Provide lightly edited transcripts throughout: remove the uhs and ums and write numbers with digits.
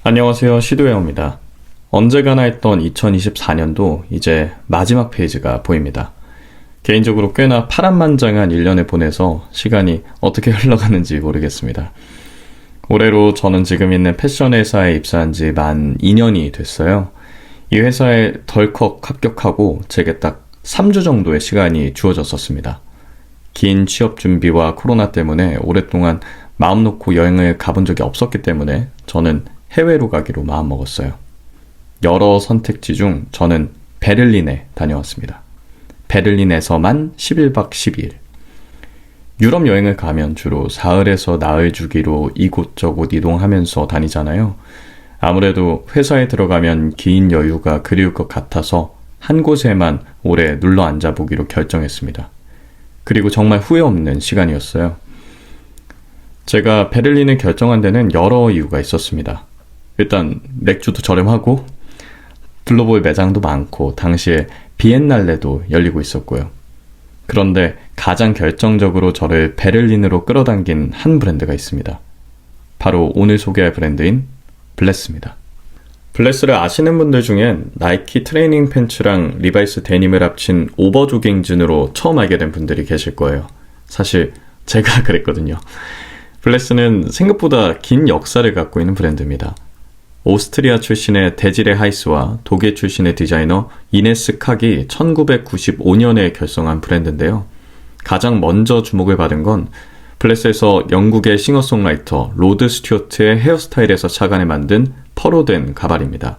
안녕하세요. 시도해옵니다. 언제 가나 했던 2024년도 이제 마지막 페이지가 보입니다. 개인적으로 꽤나 파란만장한 1년을 보내서 시간이 어떻게 흘러가는지 모르겠습니다. 올해로 저는 지금 있는 패션 회사에 입사한 지 만 2년이 됐어요. 이 회사에 덜컥 합격하고 제게 딱 3주 정도의 시간이 주어졌었습니다. 긴 취업 준비와 코로나 때문에 오랫동안 마음 놓고 여행을 가본 적이 없었기 때문에 저는 해외로 가기로 마음먹었어요. 여러 선택지 중 저는 베를린에 다녀왔습니다. 베를린에서만 11박 12일. 유럽 여행을 가면 주로 사흘에서 나흘 주기로 이곳저곳 이동하면서 다니잖아요. 아무래도 회사에 들어가면 긴 여유가 그리울 것 같아서 한 곳에만 오래 눌러 앉아보기로 결정했습니다. 그리고 정말 후회 없는 시간이었어요. 제가 베를린을 결정한 데는 여러 이유가 있었습니다. 일단 맥주도 저렴하고 둘러볼 매장도 많고 당시에 비엔날레도 열리고 있었고요. 그런데 가장 결정적으로 저를 베를린으로 끌어당긴 한 브랜드가 있습니다. 바로 오늘 소개할 브랜드인 블레스입니다. 블레스를 아시는 분들 중엔 나이키 트레이닝 팬츠랑 리바이스 데님을 합친 오버조깅진으로 처음 알게 된 분들이 계실 거예요. 사실 제가 그랬거든요. 블레스는 생각보다 긴 역사를 갖고 있는 브랜드입니다. 오스트리아 출신의 데지레 하이스와 독일 출신의 디자이너 이네스 칵이 1995년에 결성한 브랜드인데요. 가장 먼저 주목을 받은 건 블레스에서 영국의 싱어송라이터 로드 스튜어트의 헤어스타일에서 착안해 만든 펄로된 가발입니다.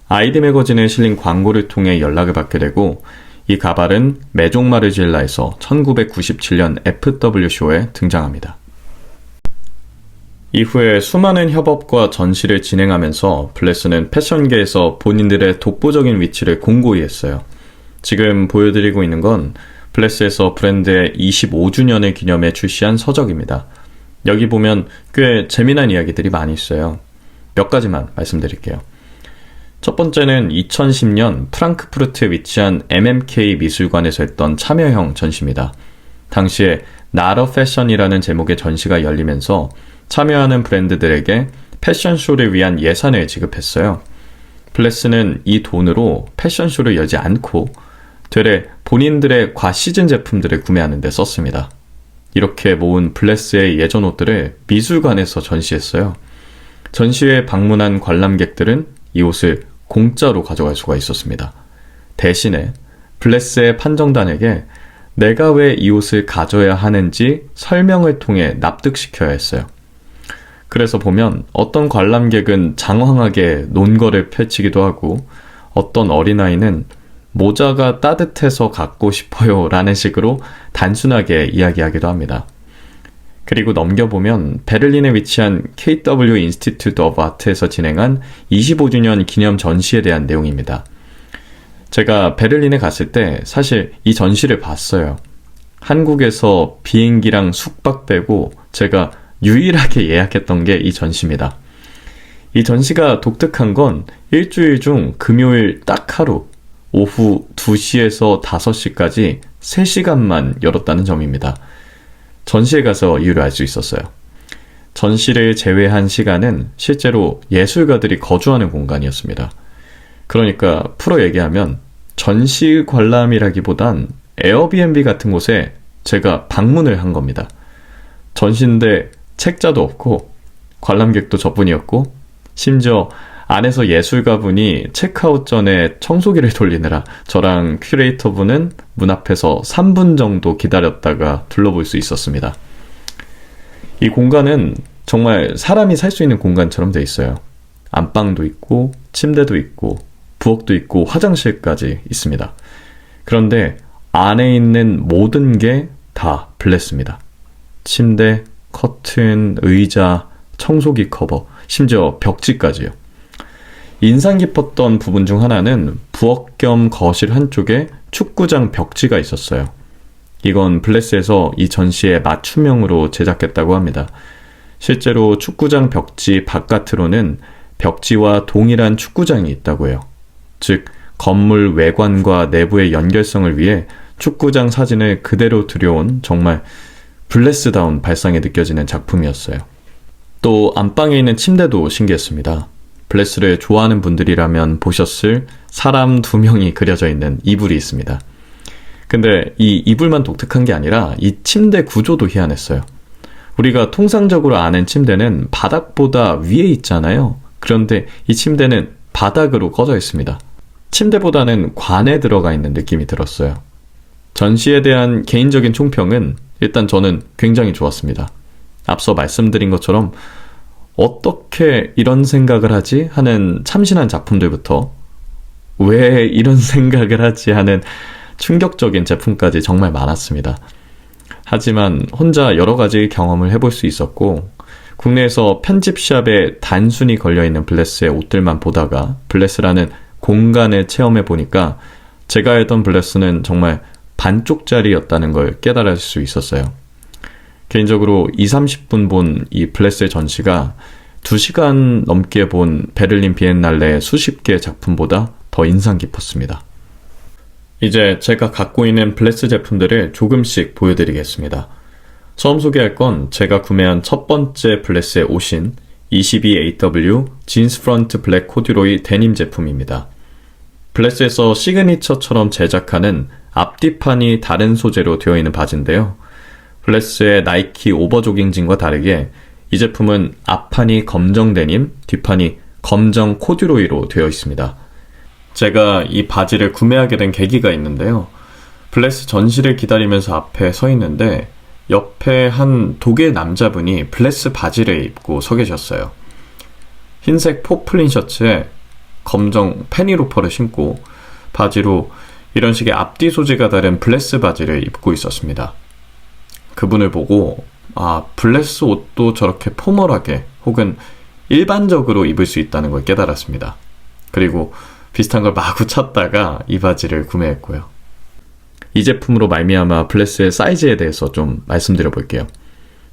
아이디 매거진에 실린 광고를 통해 연락을 받게 되고 이 가발은 메종마르질라에서 1997년 FW쇼에 등장합니다. 이후에 수많은 협업과 전시를 진행하면서 블레스는 패션계에서 본인들의 독보적인 위치를 공고히 했어요. 지금 보여드리고 있는 건 블레스에서 브랜드의 25주년을 기념해 출시한 서적입니다. 여기 보면 꽤 재미난 이야기들이 많이 있어요. 몇 가지만 말씀드릴게요. 첫 번째는 2010년 프랑크푸르트에 위치한 MMK 미술관에서 했던 참여형 전시입니다. 당시에 Not a Fashion이라는 제목의 전시가 열리면서 참여하는 브랜드들에게 패션쇼를 위한 예산을 지급했어요. 블레스는 이 돈으로 패션쇼를 열지 않고 되레 본인들의 과시즌 제품들을 구매하는 데 썼습니다. 이렇게 모은 블레스의 예전 옷들을 미술관에서 전시했어요. 전시회에 방문한 관람객들은 이 옷을 공짜로 가져갈 수가 있었습니다. 대신에 블레스의 판정단에게 내가 왜 이 옷을 가져야 하는지 설명을 통해 납득시켜야 했어요. 그래서 보면 어떤 관람객은 장황하게 논거를 펼치기도 하고 어떤 어린아이는 모자가 따뜻해서 갖고 싶어요 라는 식으로 단순하게 이야기하기도 합니다. 그리고 넘겨보면 베를린에 위치한 KW Institute of Art에서 진행한 25주년 기념 전시에 대한 내용입니다. 제가 베를린에 갔을 때 사실 이 전시를 봤어요. 한국에서 비행기랑 숙박 빼고 제가 유일하게 예약했던 게 이 전시입니다. 이 전시가 독특한 건 일주일 중 금요일 딱 하루 오후 2시에서 5시까지 3시간만 열었다는 점입니다. 전시에 가서 이유를 알 수 있었어요. 전시를 제외한 시간은 실제로 예술가들이 거주하는 공간이었습니다. 그러니까 풀어 얘기하면 전시 관람이라기보단 에어비앤비 같은 곳에 제가 방문을 한 겁니다. 전시인데 책자도 없고 관람객도 저뿐이었고 심지어 안에서 예술가분이 체크아웃 전에 청소기를 돌리느라 저랑 큐레이터분은 문 앞에서 3분 정도 기다렸다가 둘러볼 수 있었습니다. 이 공간은 정말 사람이 살 수 있는 공간처럼 돼 있어요. 안방도 있고 침대도 있고 부엌도 있고 화장실까지 있습니다. 그런데 안에 있는 모든 게 다 블레스입니다. 침대, 커튼, 의자, 청소기 커버, 심지어 벽지까지요. 인상 깊었던 부분 중 하나는 부엌 겸 거실 한쪽에 축구장 벽지가 있었어요. 이건 블레스에서 이 전시의 맞춤형으로 제작했다고 합니다. 실제로 축구장 벽지 바깥으로는 벽지와 동일한 축구장이 있다고 해요. 즉, 건물 외관과 내부의 연결성을 위해 축구장 사진을 그대로 들여온 정말 블레스다운 발상이 느껴지는 작품이었어요. 또 안방에 있는 침대도 신기했습니다. 블레스를 좋아하는 분들이라면 보셨을 사람 2명이 그려져 있는 이불이 있습니다. 근데 이 이불만 독특한 게 아니라 이 침대 구조도 희한했어요. 우리가 통상적으로 아는 침대는 바닥보다 위에 있잖아요. 그런데 이 침대는 바닥으로 꺼져 있습니다. 침대보다는 관에 들어가 있는 느낌이 들었어요. 전시에 대한 개인적인 총평은 일단 저는 굉장히 좋았습니다. 앞서 말씀드린 것처럼 어떻게 이런 생각을 하지? 하는 참신한 작품들부터 왜 이런 생각을 하지? 하는 충격적인 제품까지 정말 많았습니다. 하지만 혼자 여러 가지 경험을 해볼 수 있었고 국내에서 편집샵에 단순히 걸려있는 블레스의 옷들만 보다가 블레스라는 공간을 체험해 보니까 제가 알던 블레스는 정말 반쪽짜리였다는 걸 깨달을 수 있었어요. 개인적으로 20-30분 본 이 블레스의 전시가 2시간 넘게 본 베를린 비엔날레의 수십 개의 작품보다 더 인상 깊었습니다. 이제 제가 갖고 있는 블레스 제품들을 조금씩 보여드리겠습니다. 처음 소개할 건 제가 구매한 첫 번째 블레스의 옷인 22AW 진스 프런트 블랙 코듀로이 데님 제품입니다. 블레스에서 시그니처처럼 제작하는 앞뒤판이 다른 소재로 되어 있는 바지인데요. 블레스의 나이키 오버조깅진과 다르게 이 제품은 앞판이 검정 데님, 뒷판이 검정 코듀로이로 되어 있습니다. 제가 이 바지를 구매하게 된 계기가 있는데요. 블레스 전시를 기다리면서 앞에 서 있는데 옆에 한 독일 남자분이 블레스 바지를 입고 서 계셨어요. 흰색 포플린 셔츠에 검정 페니로퍼를 신고 바지로 이런 식의 앞뒤 소재가 다른 블레스 바지를 입고 있었습니다. 그분을 보고 블레스 옷도 저렇게 포멀하게 혹은 일반적으로 입을 수 있다는 걸 깨달았습니다. 그리고 비슷한 걸 마구 찾다가 이 바지를 구매했고요. 이 제품으로 말미암아 블레스의 사이즈에 대해서 좀 말씀드려 볼게요.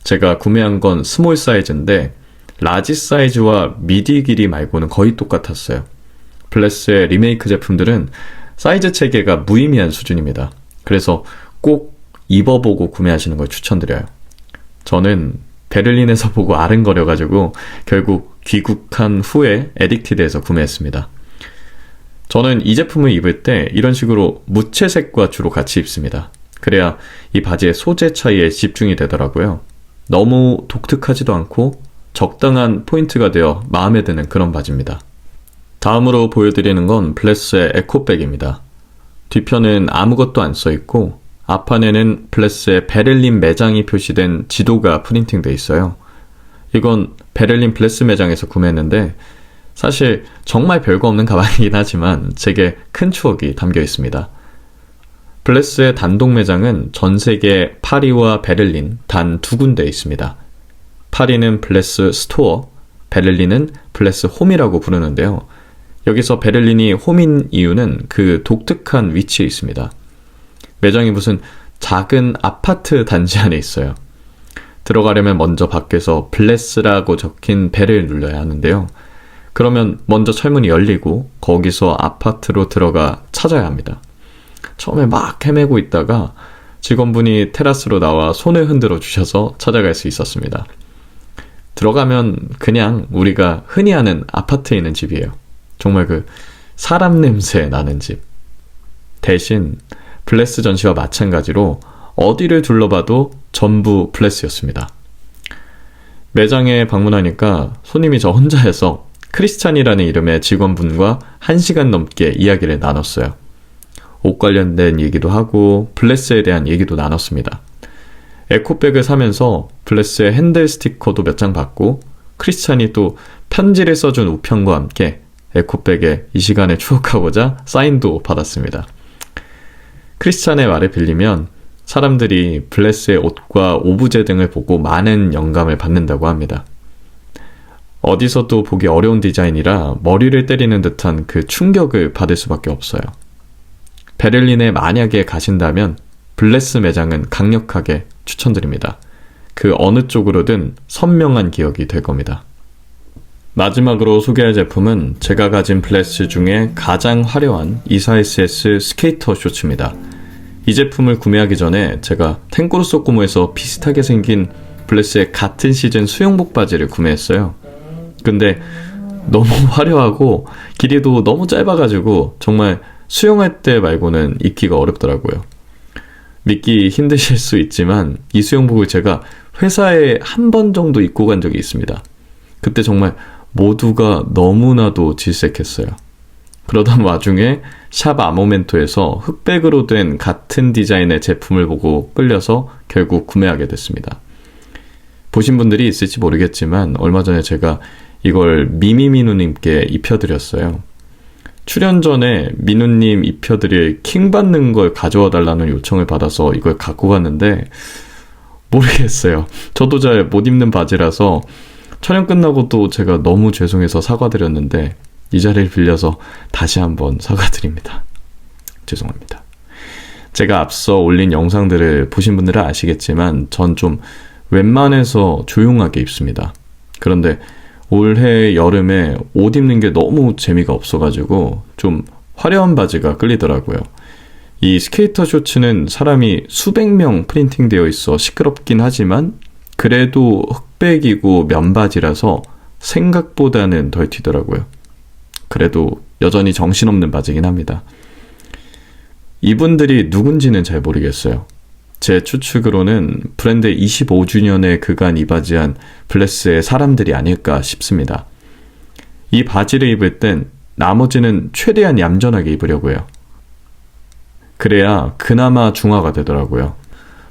제가 구매한 건 스몰 사이즈인데 라지 사이즈와 미디 길이 말고는 거의 똑같았어요. 블레스의 리메이크 제품들은 사이즈 체계가 무의미한 수준입니다. 그래서 꼭 입어보고 구매하시는 걸 추천드려요. 저는 베를린에서 보고 아른거려가지고 결국 귀국한 후에 에딕티드에서 구매했습니다. 저는 이 제품을 입을 때 이런 식으로 무채색과 주로 같이 입습니다. 그래야 이 바지의 소재 차이에 집중이 되더라고요. 너무 독특하지도 않고 적당한 포인트가 되어 마음에 드는 그런 바지입니다. 다음으로 보여드리는 건 블레스의 에코백입니다. 뒤편은 아무것도 안 써있고 앞판에는 블레스의 베를린 매장이 표시된 지도가 프린팅되어 있어요. 이건 베를린 블레스 매장에서 구매했는데 사실 정말 별거 없는 가방이긴 하지만 제게 큰 추억이 담겨 있습니다. 블레스의 단독 매장은 전 세계 파리와 베를린 단 2군데 있습니다. 파리는 블레스 스토어, 베를린은 블레스 홈이라고 부르는데요. 여기서 베를린이 홈인 이유는 그 독특한 위치에 있습니다. 매장이 무슨 작은 아파트 단지 안에 있어요. 들어가려면 먼저 밖에서 블레스라고 적힌 벨을 눌러야 하는데요. 그러면 먼저 철문이 열리고 거기서 아파트로 들어가 찾아야 합니다. 처음에 막 헤매고 있다가 직원분이 테라스로 나와 손을 흔들어 주셔서 찾아갈 수 있었습니다. 들어가면 그냥 우리가 흔히 아는 아파트에 있는 집이에요. 정말 그 사람 냄새 나는 집. 대신 블레스 전시와 마찬가지로 어디를 둘러봐도 전부 블레스였습니다. 매장에 방문하니까 손님이 저 혼자여서 크리스찬이라는 이름의 직원분과 1시간 넘게 이야기를 나눴어요. 옷 관련된 얘기도 하고 블레스에 대한 얘기도 나눴습니다. 에코백을 사면서 블레스의 핸들 스티커도 몇 장 받고 크리스찬이 또 편지를 써준 우편과 함께 에코백에 이 시간을 추억하고자 사인도 받았습니다. 크리스찬의 말을 빌리면 사람들이 블레스의 옷과 오브제 등을 보고 많은 영감을 받는다고 합니다. 어디서도 보기 어려운 디자인이라 머리를 때리는 듯한 그 충격을 받을 수밖에 없어요. 베를린에 만약에 가신다면 블레스 매장은 강력하게 추천드립니다. 그 어느 쪽으로든 선명한 기억이 될 겁니다. 마지막으로 소개할 제품은 제가 가진 블레스 중에 가장 화려한 24SS 스케이터 쇼츠입니다. 이 제품을 구매하기 전에 제가 텐코르소코모에서 비슷하게 생긴 블레스의 같은 시즌 수영복 바지를 구매했어요. 근데 너무 화려하고 길이도 너무 짧아가지고 정말 수영할 때 말고는 입기가 어렵더라고요. 믿기 힘드실 수 있지만 이 수영복을 제가 회사에 한 번 정도 입고 간 적이 있습니다. 그때 정말 모두가 너무나도 질색했어요. 그러던 와중에 샵 아모멘토에서 흑백으로 된 같은 디자인의 제품을 보고 끌려서 결국 구매하게 됐습니다. 보신 분들이 있을지 모르겠지만 얼마 전에 제가 이걸 미미민우님께 입혀드렸어요. 출연 전에 민우님 입혀드릴 킹 받는 걸 가져와 달라는 요청을 받아서 이걸 갖고 갔는데 모르겠어요. 저도 잘 못 입는 바지라서 촬영 끝나고도 제가 너무 죄송해서 사과드렸는데 이 자리를 빌려서 다시 한번 사과드립니다. 죄송합니다. 제가 앞서 올린 영상들을 보신 분들은 아시겠지만 전 좀 웬만해서 조용하게 입습니다. 그런데 올해 여름에 옷 입는 게 너무 재미가 없어가지고 좀 화려한 바지가 끌리더라고요. 이 스케이터 셔츠는 사람이 수백 명 프린팅되어 있어 시끄럽긴 하지만 그래도 흑백이고 면바지라서 생각보다는 덜 튀더라고요. 그래도 여전히 정신없는 바지긴 합니다. 이분들이 누군지는 잘 모르겠어요. 제 추측으로는 브랜드 25주년에 그간 이바지한 블레스의 사람들이 아닐까 싶습니다. 이 바지를 입을 땐 나머지는 최대한 얌전하게 입으려고요. 그래야 그나마 중화가 되더라고요.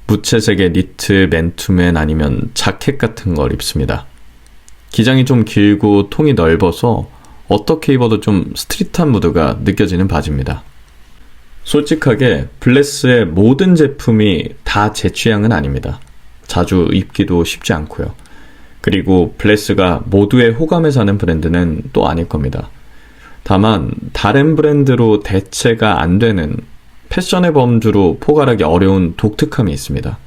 무채색의 니트, 맨투맨 아니면 자켓 같은 걸 입습니다. 기장이 좀 길고 통이 넓어서 어떻게 입어도 좀 스트릿한 무드가 느껴지는 바지입니다. 솔직하게 블레스의 모든 제품이 다 제 취향은 아닙니다. 자주 입기도 쉽지 않고요. 그리고 블레스가 모두의 호감에 사는 브랜드는 또 아닐 겁니다. 다만 다른 브랜드로 대체가 안 되는 패션의 범주로 포괄하기 어려운 독특함이 있습니다.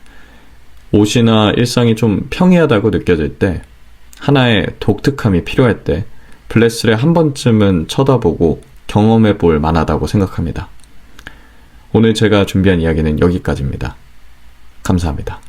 옷이나 일상이 좀 평이하다고 느껴질 때, 하나의 독특함이 필요할 때 블레스를 한 번쯤은 쳐다보고 경험해 볼 만하다고 생각합니다. 오늘 제가 준비한 이야기는 여기까지입니다. 감사합니다.